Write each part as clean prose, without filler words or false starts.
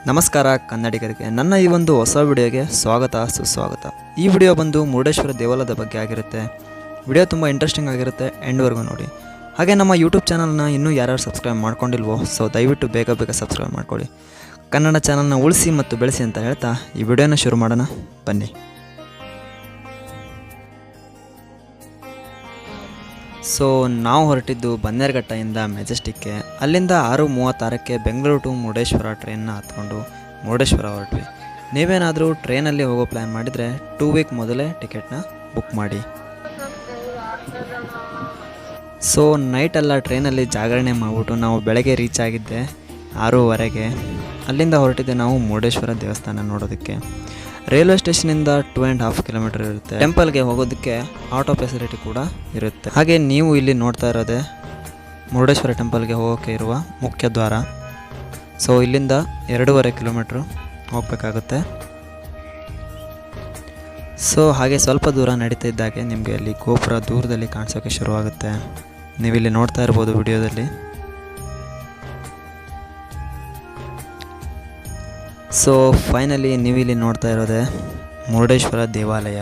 ನಮಸ್ಕಾರ ಕನ್ನಡಿಗರಿಗೆ, ನನ್ನ ಈ ಒಂದು ಹೊಸ ವಿಡಿಯೋಗೆ ಸ್ವಾಗತ ಸುಸ್ವಾಗತ. ಈ ವಿಡಿಯೋ ಬಂದು ಮುರುಡೇಶ್ವರ ದೇವಾಲಯದ ಬಗ್ಗೆ ಆಗಿರುತ್ತೆ. ವಿಡಿಯೋ ತುಂಬ ಇಂಟ್ರೆಸ್ಟಿಂಗ್ ಆಗಿರುತ್ತೆ, ಎಂಡ್ವರೆಗೂ ನೋಡಿ. ಹಾಗೆ ನಮ್ಮ ಯೂಟ್ಯೂಬ್ ಚಾನಲ್ನ ಇನ್ನೂ ಯಾರ್ಯಾರು ಸಬ್ಸ್ಕ್ರೈಬ್ ಮಾಡ್ಕೊಂಡಿಲ್ವೋ ದಯವಿಟ್ಟು ಬೇಗ ಸಬ್ಸ್ಕ್ರೈಬ್ ಮಾಡ್ಕೊಳ್ಳಿ. ಕನ್ನಡ ಚಾನಲ್ನ ಉಳಿಸಿ ಮತ್ತು ಬೆಳೆಸಿ ಅಂತ ಹೇಳ್ತಾ ಈ ವಿಡಿಯೋನ ಶುರು ಮಾಡೋಣ, ಬನ್ನಿ. ನಾವು ಹೊರಟಿದ್ದು ಬನ್ನೇರುಘಟ್ಟದಿಂದ ಮೆಜೆಸ್ಟಿಕ್ಗೆ. ಅಲ್ಲಿಂದ 6:36ಕ್ಕೆ ಬೆಂಗಳೂರು ಟು ಮುರುಡೇಶ್ವರ ಟ್ರೈನ್ನ ಹತ್ಕೊಂಡು ಮುರುಡೇಶ್ವರ ಹೊರಟ್ವಿ. ನೀವೇನಾದರೂ ಟ್ರೈನಲ್ಲಿ ಹೋಗೋ ಪ್ಲ್ಯಾನ್ ಮಾಡಿದರೆ 2 ವೀಕ್ ಮೊದಲೇ ಟಿಕೆಟ್ನ ಬುಕ್ ಮಾಡಿ. ನೈಟೆಲ್ಲ ಟ್ರೈನಲ್ಲಿ ಜಾಗರಣೆ ಮಾಡಿಬಿಟ್ಟು ನಾವು ಬೆಳಗ್ಗೆ ರೀಚ್ ಆಗಿದ್ದೆ 6:15ಗೆ. ಅಲ್ಲಿಂದ ಹೊರಟಿದ್ದೆ ನಾವು ಮುರುಡೇಶ್ವರ ದೇವಸ್ಥಾನ ನೋಡೋದಕ್ಕೆ. ರೈಲ್ವೆ ಸ್ಟೇಷನಿಂದ 2.5 ಕಿಲೋಮೀಟರ್ ಇರುತ್ತೆ. ಟೆಂಪಲ್ಗೆ ಹೋಗೋದಕ್ಕೆ ಆಟೋ ಫೆಸಿಲಿಟಿ ಕೂಡ ಇರುತ್ತೆ. ಹಾಗೆ ನೀವು ಇಲ್ಲಿ ನೋಡ್ತಾ ಇರೋದೇ ಮುರುಡೇಶ್ವರ ಟೆಂಪಲ್ಗೆ ಹೋಗೋಕ್ಕೆ ಇರುವ ಮುಖ್ಯ ದ್ವಾರ. ಇಲ್ಲಿಂದ 2.5 ಕಿಲೋಮೀಟ್ರು ಹೋಗಬೇಕಾಗುತ್ತೆ. ಹಾಗೆ ಸ್ವಲ್ಪ ದೂರ ನಡೀತಾ ಇದ್ದಾಗೆ ನಿಮಗೆ ಅಲ್ಲಿ ಗೋಪುರ ದೂರದಲ್ಲಿ ಕಾಣಿಸೋಕ್ಕೆ ಶುರುವಾಗುತ್ತೆ. ನೀವಿಲ್ಲಿ ನೋಡ್ತಾ ಇರ್ಬೋದು ವಿಡಿಯೋದಲ್ಲಿ. ಫೈನಲಿ ನೀವಿಲ್ಲಿ ನೋಡ್ತಾ ಇರೋದೇ ಮುರುಡೇಶ್ವರ ದೇವಾಲಯ.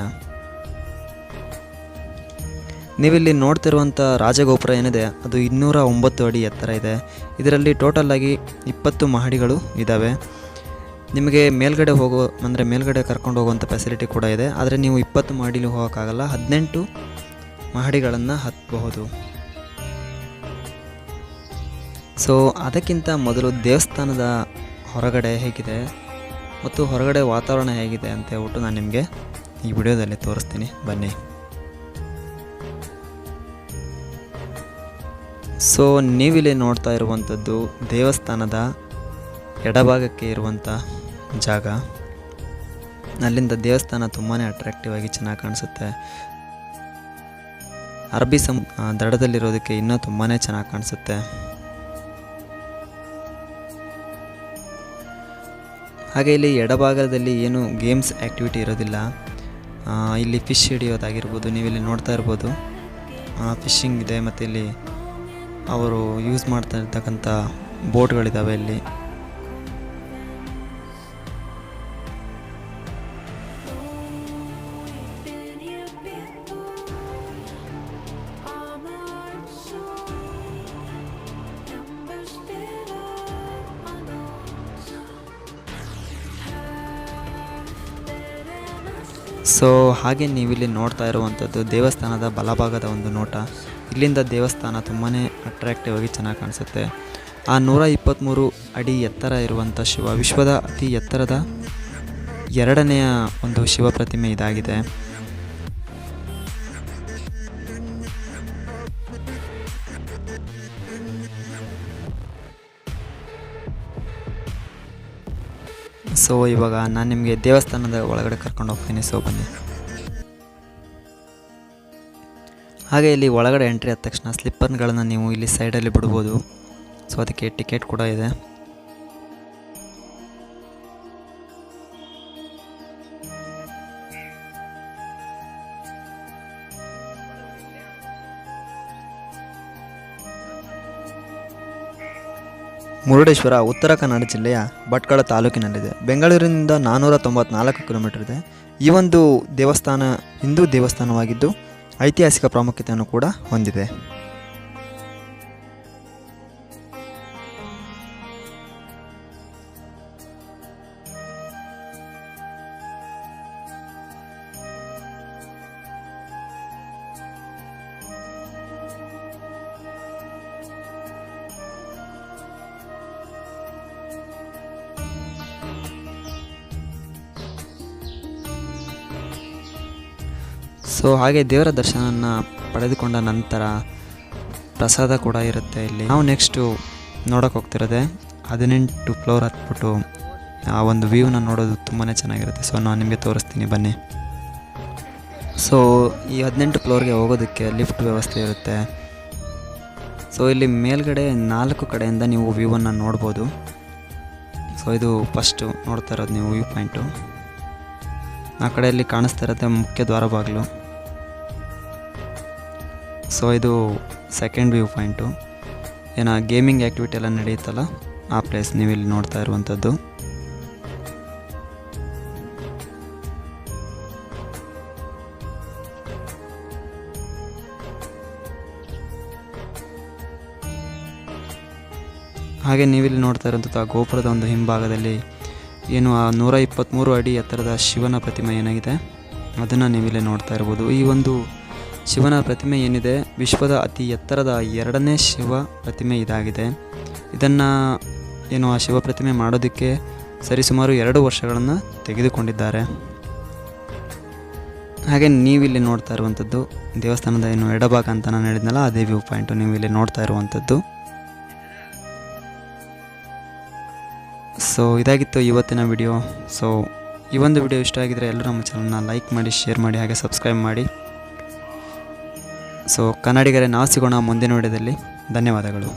ನೀವಿಲ್ಲಿ ನೋಡ್ತಿರುವಂಥ ರಾಜಗೋಪುರ ಏನಿದೆ ಅದು 209 ಅಡಿ ಎತ್ತರ ಇದೆ. ಇದರಲ್ಲಿ ಟೋಟಲಾಗಿ 20 ಮಹಡಿಗಳು ಇದ್ದಾವೆ. ನಿಮಗೆ ಮೇಲ್ಗಡೆ ಕರ್ಕೊಂಡು ಹೋಗುವಂಥ ಫೆಸಿಲಿಟಿ ಕೂಡ ಇದೆ. ಆದರೆ ನೀವು 20 ಮಹಡಿಲಿ ಹೋಗೋಕ್ಕಾಗಲ್ಲ, 18 ಮಹಡಿಗಳನ್ನು ಹತ್ತಬಹುದು. ಅದಕ್ಕಿಂತ ಮೊದಲು ದೇವಸ್ಥಾನದ ಹೊರಗಡೆ ಹೇಗಿದೆ ಮತ್ತು ಹೊರಗಡೆ ವಾತಾವರಣ ಹೇಗಿದೆ ಅಂತ ಹೇಳ್ಬಿಟ್ಟು ನಾನು ನಿಮಗೆ ಈ ವಿಡಿಯೋದಲ್ಲಿ ತೋರಿಸ್ತೀನಿ, ಬನ್ನಿ. ನೀವಿಲ್ಲಿ ನೋಡ್ತಾ ಇರುವಂಥದ್ದು ದೇವಸ್ಥಾನದ ಎಡಭಾಗಕ್ಕೆ ಇರುವಂಥ ಜಾಗ. ಅಲ್ಲಿಂದ ದೇವಸ್ಥಾನ ತುಂಬಾ ಅಟ್ರಾಕ್ಟಿವ್ ಆಗಿ ಚೆನ್ನಾಗಿ ಕಾಣಿಸುತ್ತೆ. ಅರಬ್ಬಿ ದಡದಲ್ಲಿರೋದಕ್ಕೆ ಇನ್ನೂ ತುಂಬಾ ಚೆನ್ನಾಗಿ ಕಾಣಿಸುತ್ತೆ. ಹಾಗೆ ಇಲ್ಲಿ ಎಡಭಾಗದಲ್ಲಿ ಏನು ಗೇಮ್ಸ್ ಆ್ಯಕ್ಟಿವಿಟಿ ಇರೋದಿಲ್ಲ. ಇಲ್ಲಿ ಫಿಶ್ ಹಿಡಿಯೋದಾಗಿರ್ಬೋದು, ನೀವಿಲ್ಲಿ ನೋಡ್ತಾ ಇರ್ಬೋದು ಫಿಶಿಂಗ್ ಇದೆ. ಮತ್ತು ಇಲ್ಲಿ ಅವರು ಯೂಸ್ ಮಾಡ್ತಾ ಇರ್ತಕ್ಕಂಥ ಬೋಟ್ಗಳಿದ್ದಾವೆ ಇಲ್ಲಿ. ಹಾಗೆ ನೀವಿಲ್ಲಿ ನೋಡ್ತಾ ಇರುವಂಥದ್ದು ದೇವಸ್ಥಾನದ ಬಲಭಾಗದ ಒಂದು ನೋಟ. ಇಲ್ಲಿಂದ ದೇವಸ್ಥಾನ ತುಂಬಾ ಅಟ್ರಾಕ್ಟಿವ್ ಆಗಿ ಚೆನ್ನಾಗಿ ಕಾಣಿಸುತ್ತೆ. ಆ 123 ಅಡಿ ಎತ್ತರ ಇರುವಂಥ ವಿಶ್ವದ ಅತಿ ಎತ್ತರದ 2ನೆಯ ಒಂದು ಶಿವ ಪ್ರತಿಮೆ ಇದಾಗಿದೆ. ಇವಾಗ ನಾನು ನಿಮಗೆ ದೇವಸ್ಥಾನದ ಒಳಗಡೆ ಕರ್ಕೊಂಡು ಹೋಗ್ತೀನಿ, ಬನ್ನಿ. ಹಾಗೆ ಇಲ್ಲಿ ಒಳಗಡೆ ಎಂಟ್ರಿ ಆದ ತಕ್ಷಣ ಸ್ಲಿಪ್ಪರ್ಗಳನ್ನು ನೀವು ಇಲ್ಲಿ ಸೈಡಲ್ಲಿ ಬಿಡ್ಬೋದು. ಅದಕ್ಕೆ ಟಿಕೆಟ್ ಕೂಡ ಇದೆ. ಮುರುಡೇಶ್ವರ ಉತ್ತರ ಕನ್ನಡ ಜಿಲ್ಲೆಯ ಭಟ್ಕಳ ತಾಲೂಕಿನಲ್ಲಿದೆ. ಬೆಂಗಳೂರಿನಿಂದ 494 ಕಿಲೋಮೀಟರ್ ಇದೆ. ಈ ಒಂದು ದೇವಸ್ಥಾನ ಹಿಂದೂ ದೇವಸ್ಥಾನವಾಗಿದ್ದು ಐತಿಹಾಸಿಕ ಪ್ರಾಮುಖ್ಯತೆಯನ್ನು ಕೂಡ ಹೊಂದಿದೆ. ಹಾಗೆ ದೇವರ ದರ್ಶನವನ್ನು ಪಡೆದುಕೊಂಡ ನಂತರ ಪ್ರಸಾದ ಕೂಡ ಇರುತ್ತೆ ಇಲ್ಲಿ. ನಾವು ನೆಕ್ಸ್ಟು ನೋಡೋಕೆ ಹೋಗ್ತಿರೋದೆ 18 ಫ್ಲೋರ್ ಹತ್ಬಿಟ್ಟು ಆ ಒಂದು ವ್ಯೂನ ನೋಡೋದು ತುಂಬಾ ಚೆನ್ನಾಗಿರುತ್ತೆ. ನಾನು ನಿಮಗೆ ತೋರಿಸ್ತೀನಿ, ಬನ್ನಿ. ಈ 18 ಫ್ಲೋರ್ಗೆ ಹೋಗೋದಕ್ಕೆ ಲಿಫ್ಟ್ ವ್ಯವಸ್ಥೆ ಇರುತ್ತೆ. ಇಲ್ಲಿ ಮೇಲ್ಗಡೆ 4 ಕಡೆಯಿಂದ ನೀವು ವ್ಯೂವನ್ನು ನೋಡ್ಬೋದು. ಇದು ಫಸ್ಟು ನೋಡ್ತಾ ಇರೋದು ನೀವು ವ್ಯೂ ಪಾಯಿಂಟು. ಆ ಕಡೆಯಲ್ಲಿ ಕಾಣಿಸ್ತಾ ಇರುತ್ತೆ ಮುಖ್ಯ ದ್ವಾರ ಬಾಗಿಲು. ಇದು second view point. Gaming activity ಎಲ್ಲ ನಡೆಯುತ್ತಲ್ಲ ಆ ಪ್ಲೇಸ್ ನೀವಿಲ್ಲಿ ನೋಡ್ತಾ ಇರುವಂಥದ್ದು. ಹಾಗೆ ನೀವಿಲ್ಲಿ ನೋಡ್ತಾ ಇರೋಂಥದ್ದು ಆ ಗೋಪುರದ ಒಂದು ಹಿಂಭಾಗದಲ್ಲಿ ಏನು ಆ 123 ಅಡಿ ಎತ್ತರದ ಶಿವನ ಪ್ರತಿಮೆ ಏನಾಗಿದೆ ಅದನ್ನು ನೀವಿಲ್ಲಿ ನೋಡ್ತಾ ಇರ್ಬೋದು. ಈ ಒಂದು ಶಿವನ ಪ್ರತಿಮೆ ಏನಿದೆ ವಿಶ್ವದ ಅತಿ ಎತ್ತರದ 2ನೇ ಶಿವ ಪ್ರತಿಮೆ ಇದಾಗಿದೆ. ಇದನ್ನು ಏನು ಆ ಶಿವ ಪ್ರತಿಮೆ ಮಾಡೋದಕ್ಕೆ ಸರಿಸುಮಾರು 2 ವರ್ಷಗಳನ್ನು ತೆಗೆದುಕೊಂಡಿದ್ದಾರೆ. ಹಾಗೆ ನೀವಿಲ್ಲಿ ನೋಡ್ತಾ ಇರುವಂಥದ್ದು ದೇವಸ್ಥಾನದ ಏನು ಎಡಭಾಗ ಅಂತ ನಾನು ಹೇಳಿದ್ನಲ್ಲ ಅದೇ ವ್ಯೂ ಪಾಯಿಂಟು ನೀವಿಲ್ಲಿ ನೋಡ್ತಾ ಇರುವಂಥದ್ದು. ಸೊ ಇದಾಗಿತ್ತು ಇವತ್ತಿನ ವಿಡಿಯೋ. ಸೊ ಈ ಒಂದು ವಿಡಿಯೋ ಇಷ್ಟ ಆಗಿದರೆ ಎಲ್ಲರೂ ನಮ್ಮ ಚಾನಲ್ನ ಲೈಕ್ ಮಾಡಿ, ಶೇರ್ ಮಾಡಿ, ಹಾಗೆ ಸಬ್ಸ್ಕ್ರೈಬ್ ಮಾಡಿ. ಸೊ ಕನ್ನಡಿಗರೇ, ನಾವು ಸಿಗೋಣ ಮುಂದಿನ ವಿಡಿಯೋದಲ್ಲಿ. ಧನ್ಯವಾದಗಳು.